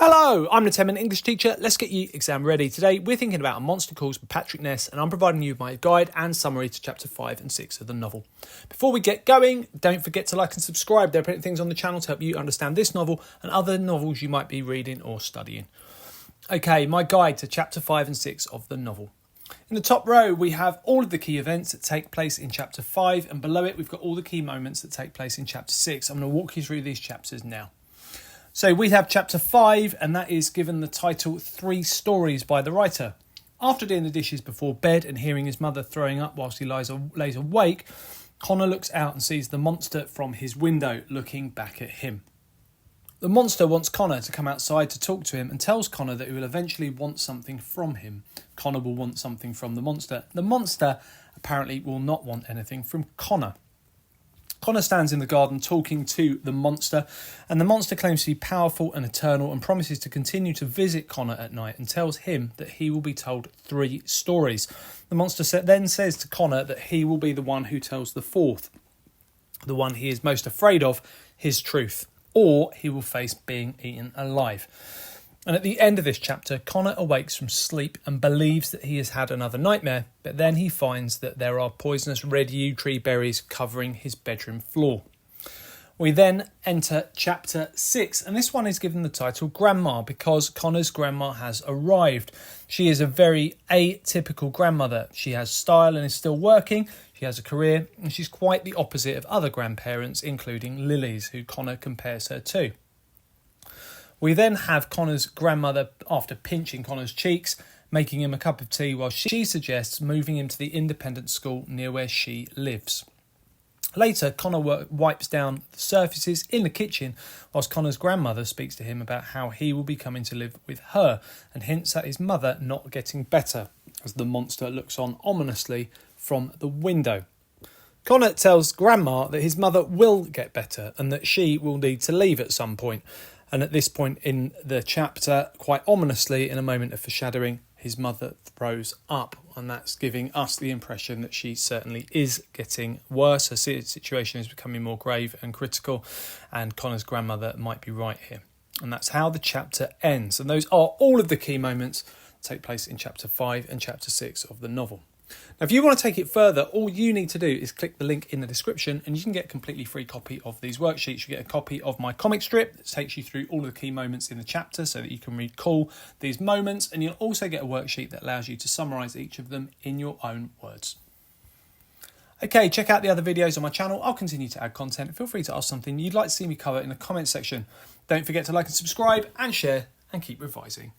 Hello, I'm the 10-minute English teacher. Let's get you exam ready. Today we're thinking about A Monster Calls by Patrick Ness, and I'm providing you my guide and summary to chapter 5 and 6 of the novel. Before we get going, don't forget to like and subscribe. There are plenty of things on the channel to help you understand this novel and other novels you might be reading or studying. Okay, my guide to chapter 5 and 6 of the novel. In the top row, we have all of the key events that take place in chapter 5, and below it we've got all the key moments that take place in chapter 6. I'm going to walk you through these chapters now. So we have chapter 5, and that is given the title 3 Stories by the writer. After doing the dishes before bed and hearing his mother throwing up whilst he lays awake, Connor looks out and sees the monster from his window looking back at him. The monster wants Connor to come outside to talk to him and tells Connor that he will eventually want something from him. Connor will want something from the monster. The monster apparently will not want anything from Connor. Connor stands in the garden talking to the monster, and the monster claims to be powerful and eternal and promises to continue to visit Connor at night and tells him that he will be told 3 stories. The monster then says to Connor that he will be the one who tells the 4th, the one he is most afraid of, his truth, or he will face being eaten alive. And at the end of this chapter, Connor awakes from sleep and believes that he has had another nightmare, but then he finds that there are poisonous red yew tree berries covering his bedroom floor. We then enter chapter 6, and this one is given the title Grandma because Connor's grandma has arrived. She is a very atypical grandmother. She has style and is still working. She has a career, and she's quite the opposite of other grandparents, including Lily's, who Connor compares her to. We then have Connor's grandmother, after pinching Connor's cheeks, making him a cup of tea while she suggests moving him to the independent school near where she lives. Later, Connor wipes down the surfaces in the kitchen whilst Connor's grandmother speaks to him about how he will be coming to live with her and hints at his mother not getting better as the monster looks on ominously from the window. Connor tells Grandma that his mother will get better and that she will need to leave at some point. And at this point in the chapter, quite ominously, in a moment of foreshadowing, his mother throws up. And that's giving us the impression that she certainly is getting worse. Her situation is becoming more grave and critical. And Connor's grandmother might be right here. And that's how the chapter ends. And those are all of the key moments that take place in chapter 5 and chapter 6 of the novel. Now, if you want to take it further, all you need to do is click the link in the description and you can get a completely free copy of these worksheets. You get a copy of my comic strip that takes you through all of the key moments in the chapter so that you can recall these moments, and you'll also get a worksheet that allows you to summarise each of them in your own words. Okay, check out the other videos on my channel. I'll continue to add content. Feel free to ask something you'd like to see me cover in the comments section. Don't forget to like and subscribe and share, and keep revising.